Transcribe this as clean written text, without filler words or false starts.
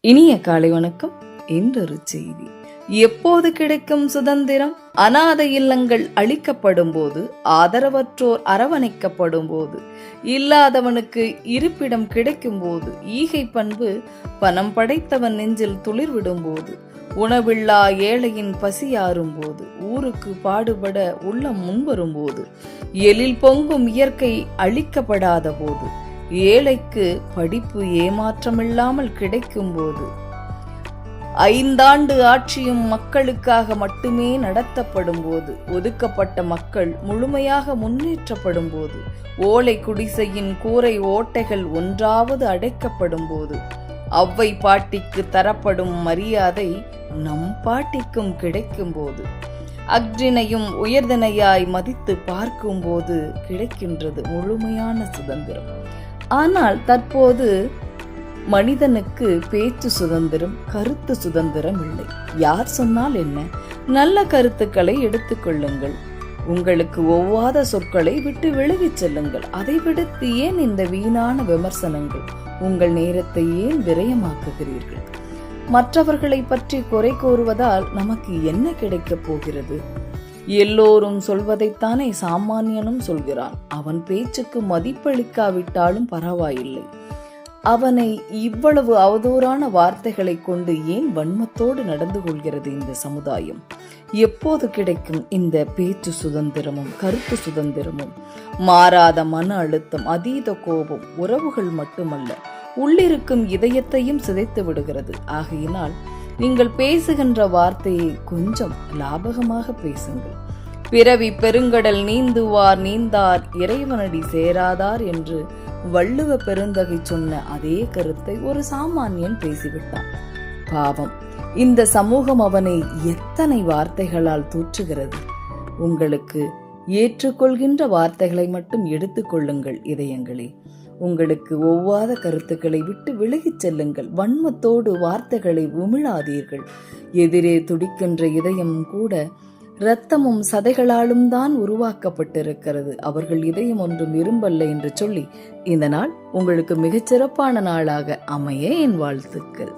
இனிய காலை வணக்கம். இன்றொரு செய்தி. எப்போது கிடைக்கும் சுதந்திரம்? அநாதை இல்லங்கள் அழிக்கப்படும் போது, ஆதரவற்றோர் அரவணைக்கப்படும் போது, இல்லாதவனுக்கு இருப்பிடம் கிடைக்கும் போது, ஈகை பண்பு பணம் படைத்தவன் நெஞ்சில் துளிர்விடும் போது, உணவில்லா ஏழையின் பசியாறும் போது, ஊருக்கு பாடுபட உள்ளம் முன்வரும் போது, எழில் பொங்கும் இயற்கை அழிக்கப்படாத போது, ஏழைக்கு படிப்பு ஏமாற்றமில்லாமல் கிடைக்கும் போது, 5 ஆண்டு ஆட்சியும் மக்களுக்காக மட்டுமே நடத்தப்படும் போது, ஒதுக்கப்பட்ட மக்கள் முழுமையாக முன்னேற்றப்படும் போது, ஓலை குடிசையின் கூரை ஓட்டைகள் ஒன்றாவது அடைக்கப்படும் போது, அவ்வை பாட்டிக்கு தரப்படும் மரியாதை நம் பாட்டிக்கும் கிடைக்கும் போது, அக்ரிணையும் உயர்தனையாய் மதித்து பார்க்கும் போது கிடைக்கின்றது முழுமையான சுதந்திரம். ஆனால் தற்போது மனிதனுக்கு பேச்சு சுதந்திரம், கருத்து சுதந்திரம் இல்லை. யார் சொன்னால் என்ன? நல்ல கருத்துக்களை எடுத்துக்கொள்ளுங்கள். உங்களுக்கு ஒவ்வாத சொற்களை விட்டு விலகிச் செல்லுங்கள். அதை விடுத்து ஏன் இந்த வீணான விமர்சனங்கள்? உங்கள் நேரத்தை ஏன் விரயமாக்குகிறீர்கள்? மற்றவர்களை பற்றி குறை கூறுவதால் நமக்கு என்ன கிடைக்கப் போகிறது? எல்லோரும் சொல்வதைத்தானே சாமானியனும் சொல்கிறான். அவன் பேச்சுக்கு மதிப்பளிக்காவிட்டாலும் பரவாயில்லை. அவனை இவ்வளவு அவதூறான வார்த்தைகளை கொண்டு ஏன் வன்மத்தோடு நடந்து கொள்கிறது இந்த சமுதாயம்? எப்போது கிடைக்கும் இந்த பேச்சு சுதந்திரமும் கருத்து சுதந்திரமும்? மாறாத மன அழுத்தம், அதீத கோபம் உறவுகள் மட்டுமல்ல, உள்ளிருக்கும் இதயத்தையும் சிதைத்து விடுகிறது. ஆகையினால் நீங்கள் பேசுகின்ற வார்த்தையை கொஞ்சம் லாபகமாக பேசுங்கள். பிறவி பெருங்கடல் நீந்துவார் நீந்தார் இறைவனடி சேராதார் என்று வள்ளுவ பெருந்தகை சொன்ன அதே கருத்தை ஒரு சாமானியன் பேசிவிட்டான். பாவம், இந்த சமூகம் அவனை எத்தனை வார்த்தைகளால் தூற்றுகிறது. உங்களுக்கு ஏற்றுக்கொள்கின்ற வார்த்தைகளை மட்டும் எடுத்துக்கொள்ளுங்கள் இதயங்களே. உங்களுக்கு ஒவ்வாத கருத்துக்களை விட்டு விலகிச் செல்லுங்கள். வன்மத்தோடு வார்த்தைகளை உமிழாதீர்கள். எதிரே துடிக்கின்ற இதயம் கூட இரத்தமும் சதைகளாலும் தான் உருவாக்கப்பட்டிருக்கிறது. அவர்கள் இதயம் ஒன்றும் இரும்பல்ல என்று சொல்லி இந்த நாள் உங்களுக்கு மிகச்சிறப்பான நாளாக அமைய என் வாழ்த்துக்கள்.